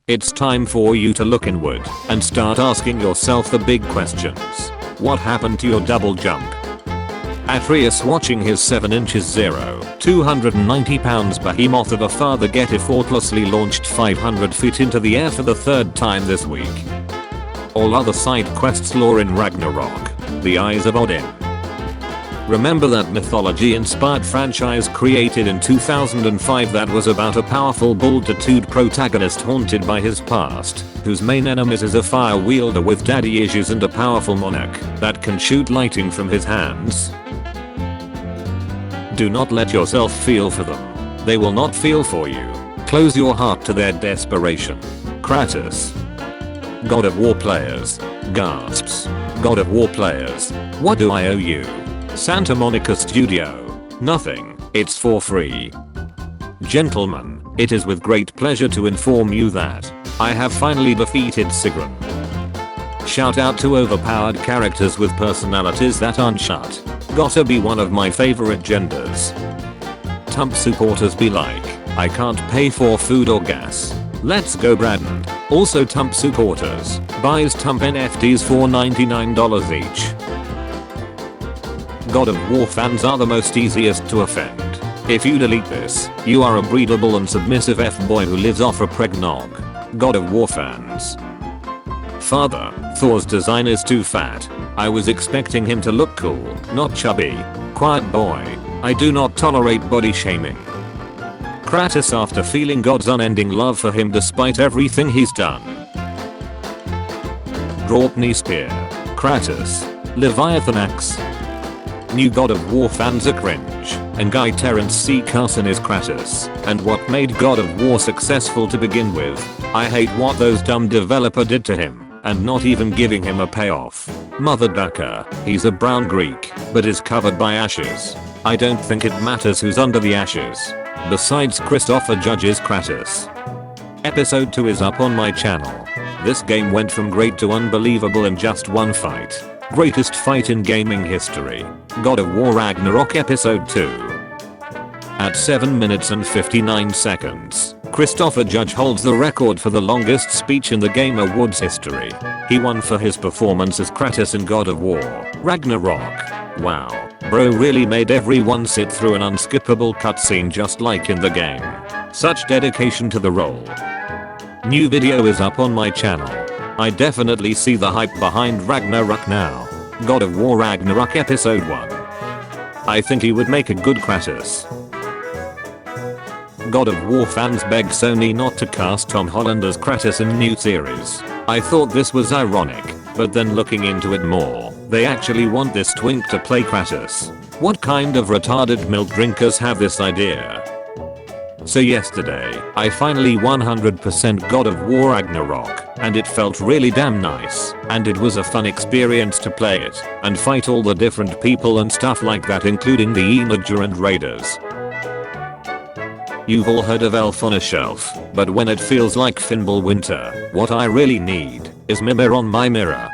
It's time for you to look inward and start asking yourself the big questions. What happened to your double jump? Atreus watching his 7 inches 290 pounds behemoth of a father get effortlessly launched 500 feet into the air for the 3rd time this week. All other side quests lore in Ragnarok. The Eyes of Odin. Remember that mythology-inspired franchise created in 2005 that was about a powerful bull-tattooed protagonist haunted by his past, whose main enemies is a fire wielder with daddy issues and a powerful monarch that can shoot lightning from his hands? Do not let yourself feel for them. They will not feel for you. Close your heart to their desperation. Kratos. God of War players. Gasps. God of War players. What do I owe you? Santa Monica Studio. Nothing. It's for free. Gentlemen, it is with great pleasure to inform you that I have finally defeated Sigrun. Shout out to overpowered characters with personalities that aren't shut. Gotta be one of my favorite genders. Tump supporters be like, I can't pay for food or gas. Let's go Braden. Also Tump supporters, buys Tump NFTs for $99 each. God of War fans are the most easiest to offend. If you delete this, you are a breedable and submissive F-boy who lives off a pregnog. God of War fans. Father, Thor's design is too fat. I was expecting him to look cool, not chubby. Quiet boy. I do not tolerate body shaming. Kratos after feeling God's unending love for him despite everything he's done. Draupnir Spear. Kratos. Leviathan Axe. New God of War fans are cringe, and Guy Terrence C. Carson is Kratos, and what made God of War successful to begin with. I hate what those dumb developer did to him, and not even giving him a payoff. Mother ducker, he's a brown Greek, but is covered by ashes. I don't think it matters who's under the ashes. Besides Christopher Judge's Kratos. Episode 2 is up on my channel. This game went from great to unbelievable in just one fight. Greatest fight in gaming history. God of War Ragnarok Episode 2. At 7 minutes and 59 seconds, Christopher Judge holds the record for the longest speech in the Game Awards history. He won for his performance as Kratos in God of War Ragnarok. Wow, bro really made everyone sit through an unskippable cutscene just like in the game. Such dedication to the role. New video is up on my channel. I definitely see the hype behind Ragnarok now. God of War Ragnarok Episode 1. I think he would make a good Kratos. God of War fans beg Sony not to cast Tom Holland as Kratos in new series. I thought this was ironic, but then looking into it more, they actually want this twink to play Kratos. What kind of retarded milk drinkers have this idea? So yesterday, I finally 100% God of War Ragnarok, and it felt really damn nice, and it was a fun experience to play it, and fight all the different people and stuff like that including the Enodger and Raiders. You've all heard of Elf on a Shelf, but when it feels like Fimbulwinter, what I really need is Mimir on my mirror.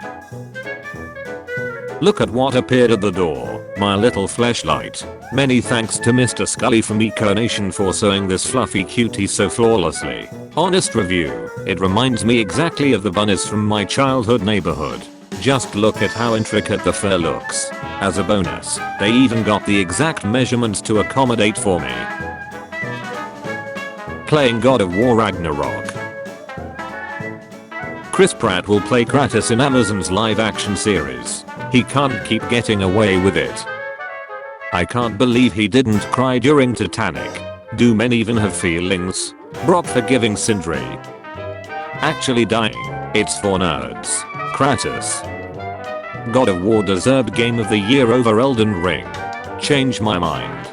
Look at what appeared at the door, my little fleshlight. Many thanks to Mr. Scully from Econation for sewing this fluffy cutie so flawlessly. Honest review, it reminds me exactly of the bunnies from my childhood neighborhood. Just look at how intricate the fur looks. As a bonus, they even got the exact measurements to accommodate for me. Playing God of War Ragnarok. Chris Pratt will play Kratos in Amazon's live-action series. He can't keep getting away with it. I can't believe he didn't cry during Titanic. Do men even have feelings? Brock forgiving Sindri. Actually dying. It's for nerds. Kratos. God of War deserved Game of the Year over Elden Ring. Change my mind.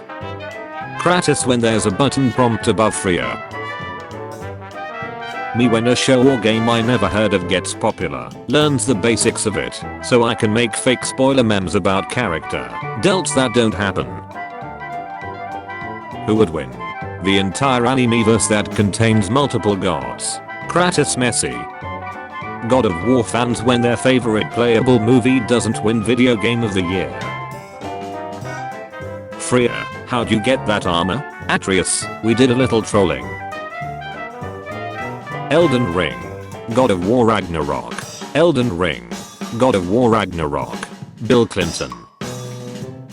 Kratos when there's a button prompt above Freya. Me when a show or game I never heard of gets popular, learns the basics of it, so I can make fake spoiler memes about character delts that don't happen. Who would win? The entire animeverse that contains multiple gods. Kratos Messi. God of War fans when their favorite playable movie doesn't win Video Game of the Year. Freya, how'd you get that armor? Atreus, we did a little trolling. Elden Ring. God of War Ragnarok. Elden Ring. God of War Ragnarok. Bill Clinton.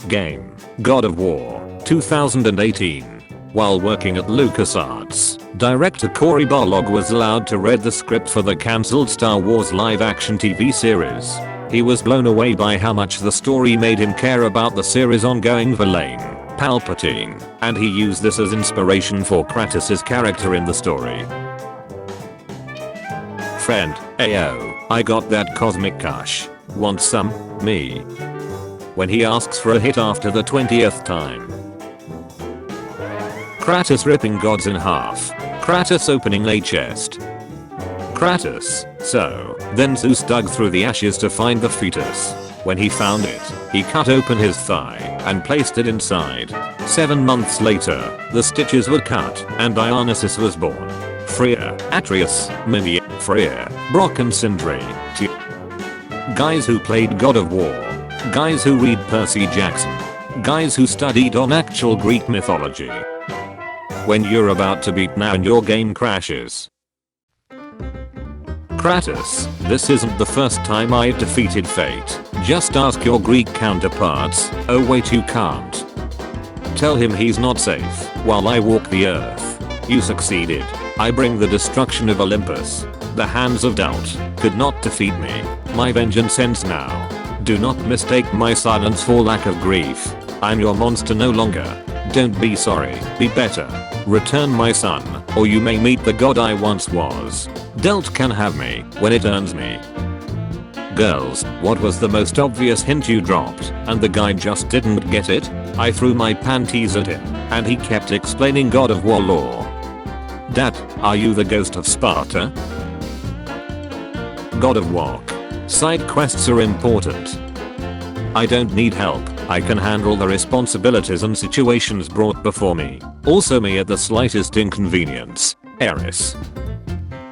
Game. God of War. 2018. While working at LucasArts, director Cory Barlog was allowed to read the script for the cancelled Star Wars live-action TV series. He was blown away by how much the story made him care about the series' ongoing villain, Palpatine, and he used this as inspiration for Kratos' character in the story. Friend, ayo, I got that cosmic kush. Want some? Me. When he asks for a hit after the 20th time. Kratos ripping gods in half. Kratos opening a chest. Kratos. So, then Zeus dug through the ashes to find the fetus. When he found it, he cut open his thigh and placed it inside. 7 months later, the stitches were cut and Dionysus was born. Freya, Atreus, Mimir, Freya, Brock and Sindri. Guys who played God of War. Guys who read Percy Jackson. Guys who studied on actual Greek mythology. When you're about to beat now and your game crashes. Kratos, this isn't the first time I've defeated fate. Just ask your Greek counterparts. Oh wait, you can't. Tell him he's not safe while I walk the earth. You succeeded. I bring the destruction of Olympus. The hands of doubt could not defeat me. My vengeance ends now. Do not mistake my silence for lack of grief. I'm your monster no longer. Don't be sorry, be better. Return my son, or you may meet the god I once was. Delt can have me when it earns me. Girls, what was the most obvious hint you dropped, and the guy just didn't get it? I threw my panties at him, and he kept explaining God of War lore. Dad, are you the ghost of Sparta? God of War. Side quests are important. I don't need help. I can handle the responsibilities and situations brought before me. Also me at the slightest inconvenience. Eris.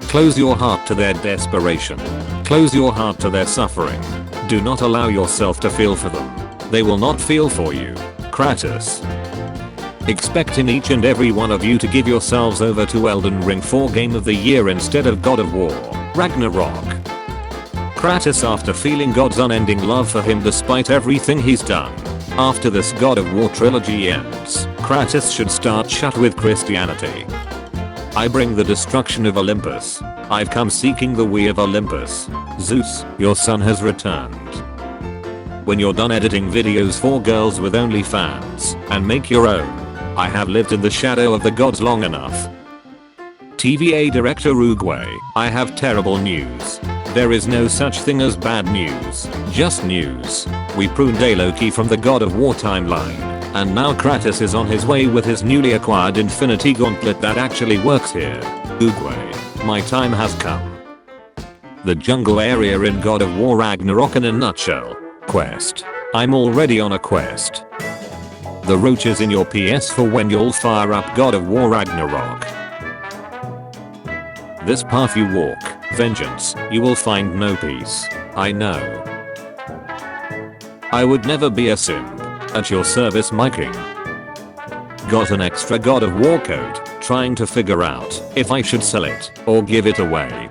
Close your heart to their desperation. Close your heart to their suffering. Do not allow yourself to feel for them. They will not feel for you. Kratos. Expecting each and every one of you to give yourselves over to Elden Ring for Game of the Year instead of God of War, Ragnarok. Kratos, after feeling God's unending love for him despite everything he's done. After this God of War trilogy ends, Kratos should start shut with Christianity. I bring the destruction of Olympus. I've come seeking the way of Olympus. Zeus, your son has returned. When you're done editing videos for girls with OnlyFans, and make your own. I have lived in the shadow of the gods long enough. TVA director Uruguay, I have terrible news. There is no such thing as bad news, just news. We pruned Loki from the God of War timeline, and now Kratos is on his way with his newly acquired Infinity Gauntlet that actually works here. Uruguay, my time has come. The jungle area in God of War Ragnarok in a nutshell. Quest. I'm already on a quest. The roaches in your PS for when you'll fire up God of War Ragnarok. This path you walk, vengeance, you will find no peace. I know. I would never be a simp. At your service, my king. Got an extra God of War code, trying to figure out if I should sell it or give it away.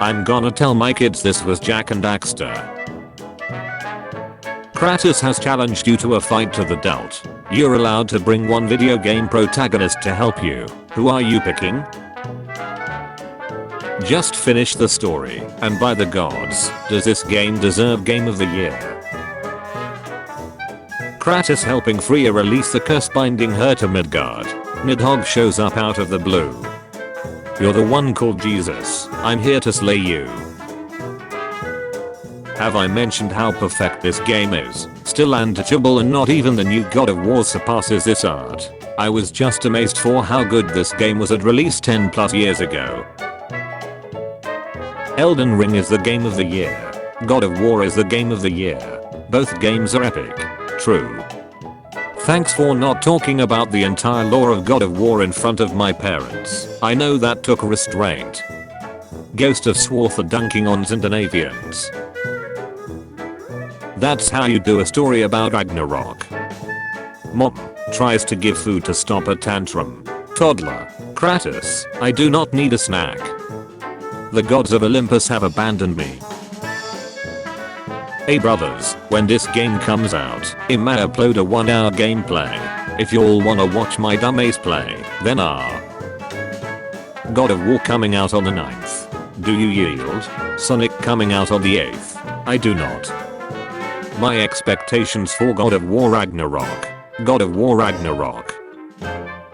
I'm gonna tell my kids this was Jak and Daxter. Kratos has challenged you to a fight to the death. You're allowed to bring one video game protagonist to help you. Who are you picking? Just finish the story, and by the gods, does this game deserve Game of the Year? Kratos helping Freya release the curse binding her to Midgard. Nidhogg shows up out of the blue. You're the one called Jesus, I'm here to slay you. Have I mentioned how perfect this game is? Still untouchable, and not even the new God of War surpasses this art. I was just amazed for how good this game was at release 10 plus years ago. Elden Ring is the Game of the Year. God of War is the Game of the Year. Both games are epic. True. Thanks for not talking about the entire lore of God of War in front of my parents. I know that took restraint. Ghost of Swartha dunking on Scandinavians. That's how you do a story about Ragnarok. Mom tries to give food to stop a tantrum. Toddler Kratos, I do not need a snack. The gods of Olympus have abandoned me. Hey brothers, when this game comes out, I may upload a 1-hour gameplay. If y'all wanna watch my dumb ace play, then God of War coming out on the 9th. Do you yield? Sonic coming out on the 8th. I do not. My expectations for God of War Ragnarok. God of War Ragnarok.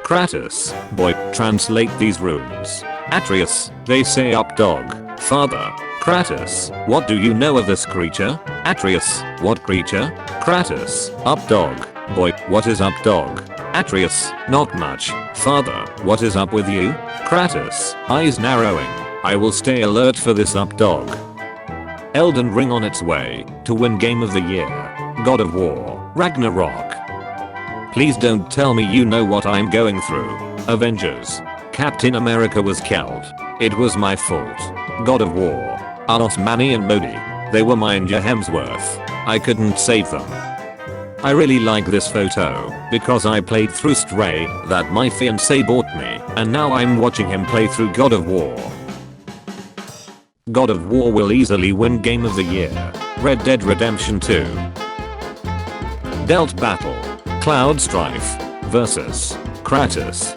Kratos, boy, translate these runes. Atreus, they say up dog. Father, Kratos, what do you know of this creature? Atreus, what creature? Kratos, up dog. Boy, what is up dog? Atreus, not much. Father, what is up with you? Kratos, eyes narrowing. I will stay alert for this up dog. Elden Ring on its way to win Game of the Year. God of War, Ragnarok. Please don't tell me you know what I'm going through. Avengers. Captain America was killed. It was my fault. God of War. Alos Manny and Modi. They were mine Hemsworth. I couldn't save them. I really like this photo because I played through Stray that my fiancé bought me and now I'm watching him play through God of War. God of War will easily win Game of the Year. Red Dead Redemption 2. Dealt Battle. Cloud Strife versus Kratos.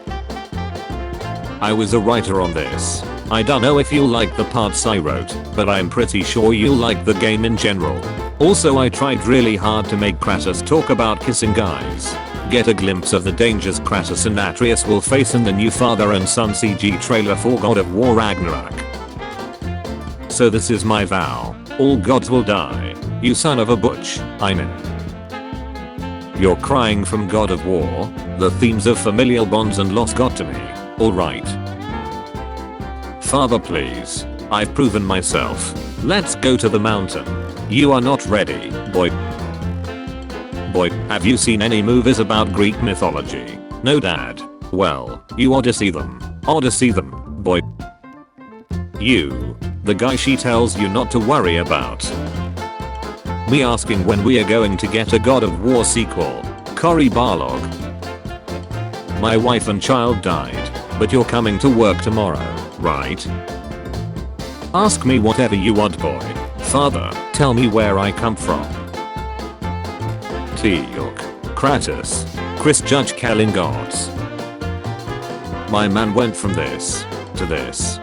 I was a writer on this. I don't know if you'll like the parts I wrote, but I'm pretty sure you'll like the game in general. Also, I tried really hard to make Kratos talk about kissing guys. Get a glimpse of the dangers Kratos and Atreus will face in the new father and son CG trailer for God of War Ragnarok. So this is my vow. All gods will die. You son of a butch, I'm in. You're crying from God of War. The themes of familial bonds and loss got to me. Alright. Father please. I've proven myself. Let's go to the mountain. You are not ready, boy. Boy, have you seen any movies about Greek mythology? No dad. Well, you ought to see them. Ought to see them, boy. You. The guy she tells you not to worry about. Me asking when we are going to get a God of War sequel. Cory Barlog. My wife and child died, but you're coming to work tomorrow, right? Ask me whatever you want, boy. Father, tell me where I come from. Teal'c. Kratos. Chris Judge killing gods. My man went from this to this.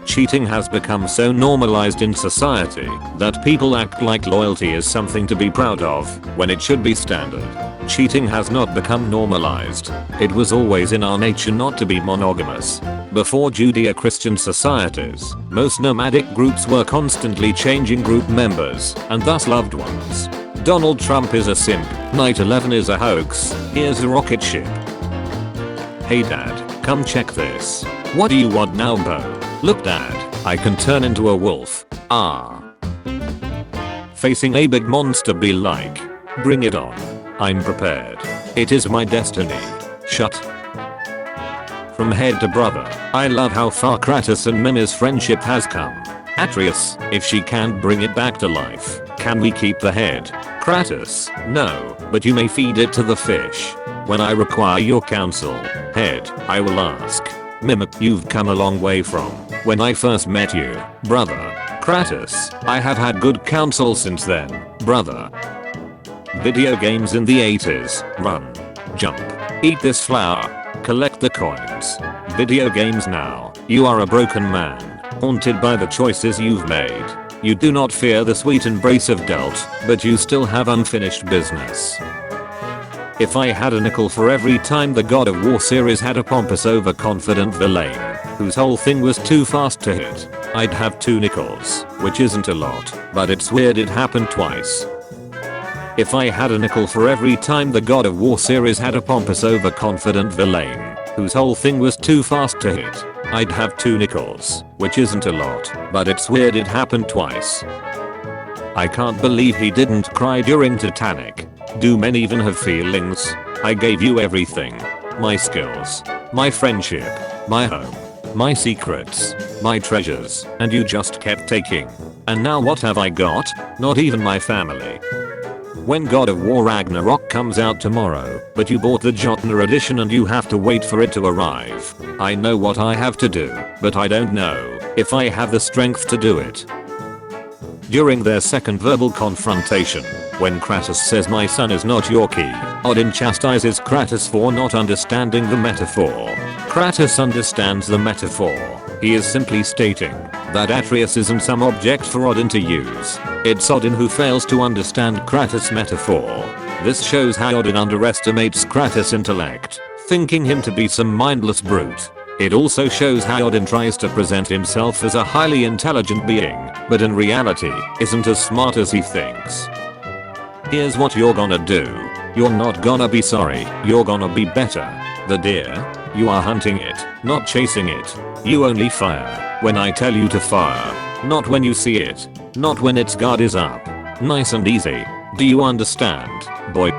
Cheating has become so normalized in society that people act like loyalty is something to be proud of when it should be standard. Cheating has not become normalized. It was always in our nature not to be monogamous. Before Judeo-Christian societies, most nomadic groups were constantly changing group members and thus loved ones. Donald Trump is a simp. 9/11 is a hoax. Here's a rocket ship. Hey dad, come check this. What do you want now, Bo? Look dad, I can turn into a wolf. Facing a big monster be like. Bring it on. I'm prepared. It is my destiny. Shut. From head to brother, I love how far Kratos and Mimi's friendship has come. Atreus, if she can't bring it back to life, can we keep the head? Kratos, no, but you may feed it to the fish. When I require your counsel, head, I will ask. Mimic, you've come a long way from when I first met you, brother. Kratos, I have had good counsel since then, brother. Video games in the 80s, run, jump, eat this flower, collect the coins. Video games now, you are a broken man, haunted by the choices you've made. You do not fear the sweet embrace of Delt, but you still have unfinished business. If I had a nickel for every time the God of War series had a pompous overconfident villain, whose whole thing was too fast to hit, I'd have 2 nickels, which isn't a lot, but it's weird it happened twice. If I had a nickel for every time the God of War series had a pompous overconfident villain, whose whole thing was too fast to hit, I'd have 2 nickels, which isn't a lot, but it's weird it happened twice. I can't believe he didn't cry during Titanic. Do men even have feelings? I gave you everything. My skills, my friendship, my home, my secrets, my treasures, and you just kept taking. And now what have I got? Not even my family. when God of War Ragnarok comes out tomorrow, but you bought the Jotner edition and you have to wait for it to arrive. I know what I have to do, but I don't know if I have the strength to do it. During their second verbal confrontation, when Kratos says my son is not your key, Odin chastises Kratos for not understanding the metaphor. Kratos understands the metaphor. He is simply stating that Atreus isn't some object for Odin to use. It's Odin who fails to understand Kratos' metaphor. This shows how Odin underestimates Kratos' intellect, thinking him to be some mindless brute. It also shows how Odin tries to present himself as a highly intelligent being, but in reality, isn't as smart as he thinks. Here's what you're gonna do. You're not gonna be sorry, you're gonna be better. The deer? You are hunting it, not chasing it. You only fire when I tell you to fire, not when you see it, not when its guard is up. Nice and easy. Do you understand, boy?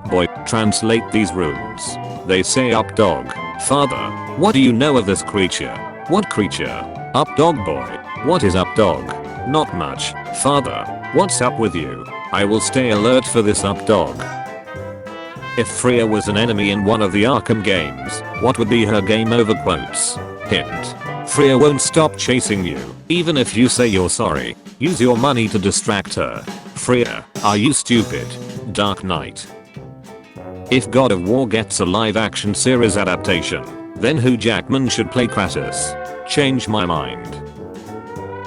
Boy, translate these runes. They say up dog. Father, what do you know of this creature? What creature? Up dog boy. What is up dog? Not much. Father, what's up with you? I will stay alert for this up dog. If Freya was an enemy in one of the Arkham games, what would be her game over quotes? Hint. Freya won't stop chasing you, even if you say you're sorry. Use your money to distract her. Freya, are you stupid? Dark Knight. If God of War gets a live action series adaptation, then Hugh Jackman should play Kratos. Change my mind.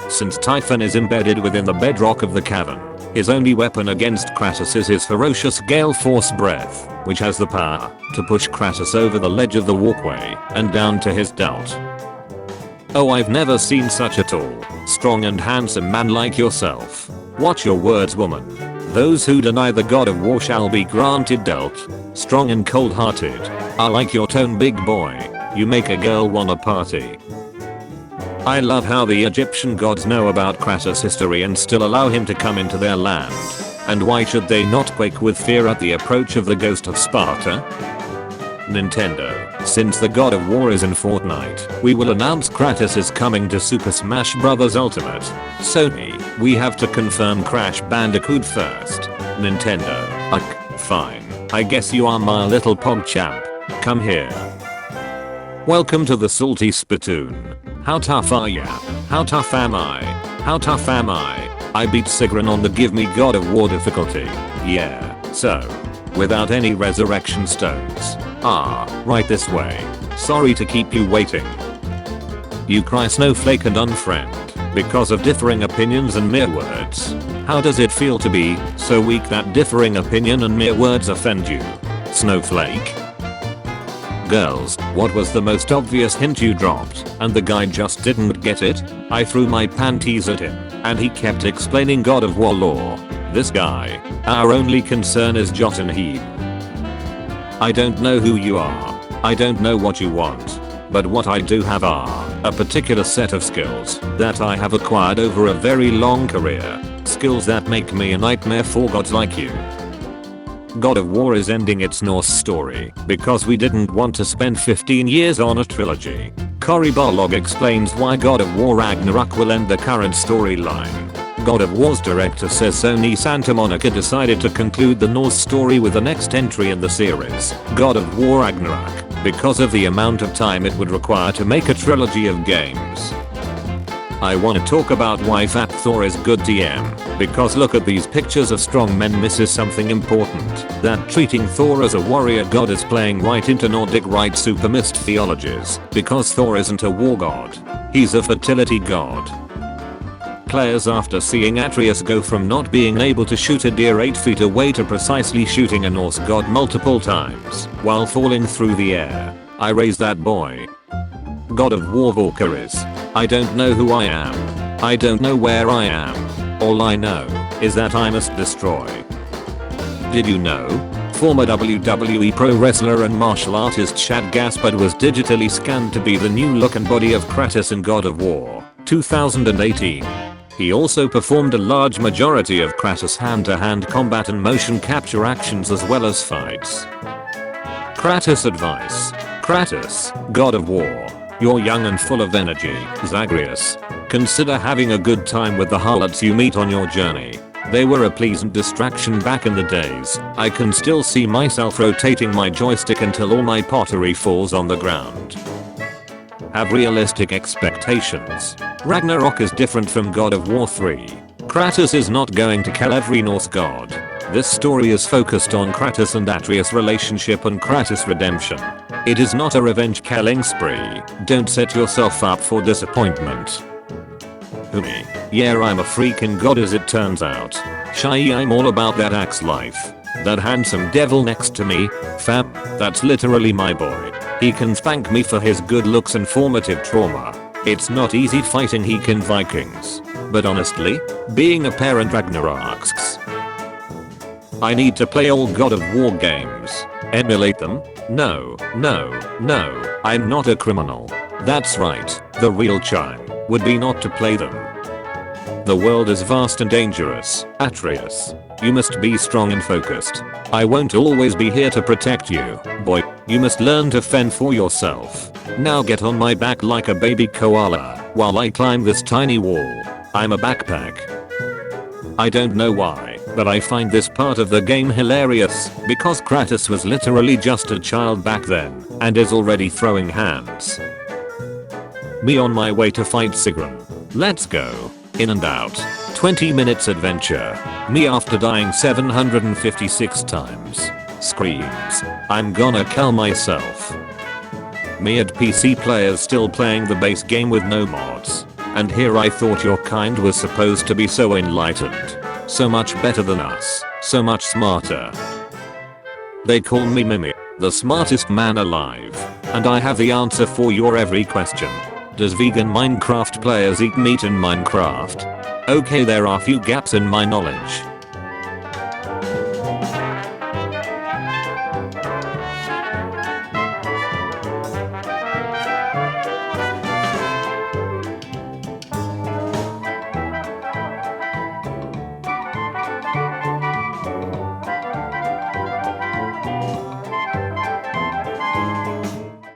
Since Typhon is embedded within the bedrock of the cavern, his only weapon against Kratos is his ferocious Gale Force breath, which has the power to push Kratos over the ledge of the walkway and down to his doubt. Oh, I've never seen such a tall, strong and handsome man like yourself. Watch your words, woman. Those who deny the God of War shall be granted dealt. Strong and cold-hearted. I like your tone, big boy. You make a girl wanna party. I love how the Egyptian gods know about Kratos' history and still allow him to come into their land. And why should they not quake with fear at the approach of the ghost of Sparta? Nintendo. Since the God of War is in Fortnite, we will announce Kratos is coming to Super Smash Bros. Ultimate. Sony, we have to confirm Crash Bandicoot first. Nintendo. Fine. I guess you are my little pog champ. Come here. Welcome to the salty spittoon. How tough are ya? How tough am I? How tough am I? I beat Sigrun on the Give Me God of War difficulty. Yeah, so. Without any resurrection stones. Right this way. Sorry to keep you waiting. You cry snowflake and unfriend because of differing opinions and mere words. How does it feel to be so weak that differing opinion and mere words offend you? Snowflake. Girls, what was the most obvious hint you dropped and the guy just didn't get it? I threw my panties at him and he kept explaining God of War lore. This guy. Our only concern is Jotunheim. I don't know who you are. I don't know what you want. But what I do have are a particular set of skills that I have acquired over a very long career. Skills that make me a nightmare for gods like you. God of War is ending its Norse story because we didn't want to spend 15 years on a trilogy. Cory Barlog explains why God of War Ragnarok will end the current storyline. God of War's director says Sony Santa Monica decided to conclude the Norse story with the next entry in the series, God of War Ragnarok, because of the amount of time it would require to make a trilogy of games. I wanna talk about why Fat Thor is good TM, because look at these pictures of strong men misses something important, that treating Thor as a warrior god is playing right into Nordic rite supermist theologies, because Thor isn't a war god. He's a fertility god. Players after seeing Atreus go from not being able to shoot a deer 8 feet away to precisely shooting a Norse god multiple times while falling through the air. I raise that boy. God of War Valkyries. I don't know who I am. I don't know where I am. All I know is that I must destroy. Did you know? Former WWE pro wrestler and martial artist Shad Gaspard was digitally scanned to be the new look and body of Kratos in God of War 2018. He also performed a large majority of Kratos' hand-to-hand combat and motion capture actions as well as fights. Kratos advice. Kratos, God of War. You're young and full of energy, Zagreus. Consider having a good time with the harlots you meet on your journey. They were a pleasant distraction back in the days. I can still see myself rotating my joystick until all my pottery falls on the ground. Have realistic expectations. Ragnarok is different from God of War 3. Kratos is not going to kill every Norse god. This story is focused on Kratos and Atreus' relationship and Kratos' redemption. It is not a revenge killing spree. Don't set yourself up for disappointment. Who me? Yeah, I'm a freaking god as it turns out. Shy, I'm all about that axe life. That handsome devil next to me, fam, that's literally my boy. He can thank me for his good looks and formative trauma. It's not easy fighting Hekin Vikings. But honestly, being a parent Ragnaroks. I need to play all God of War games. Emulate them? No, I'm not a criminal. That's right, the real chime would be not to play them. The world is vast and dangerous, Atreus. You must be strong and focused. I won't always be here to protect you, boy. You must learn to fend for yourself. Now get on my back like a baby koala while I climb this tiny wall. I'm a backpack. I don't know why, but I find this part of the game hilarious because Kratos was literally just a child back then and is already throwing hands. Me on my way to fight Sigrun. Let's go. In and out. 20 minutes adventure. Me after dying 756 times. Screams. I'm gonna kill myself. Me and PC players still playing the base game with no mods. And here I thought your kind was supposed to be so enlightened. So much better than us. So much smarter. They call me Mimi, the smartest man alive. And I have the answer for your every question. Does vegan Minecraft players eat meat in Minecraft? Okay, there are few gaps in my knowledge.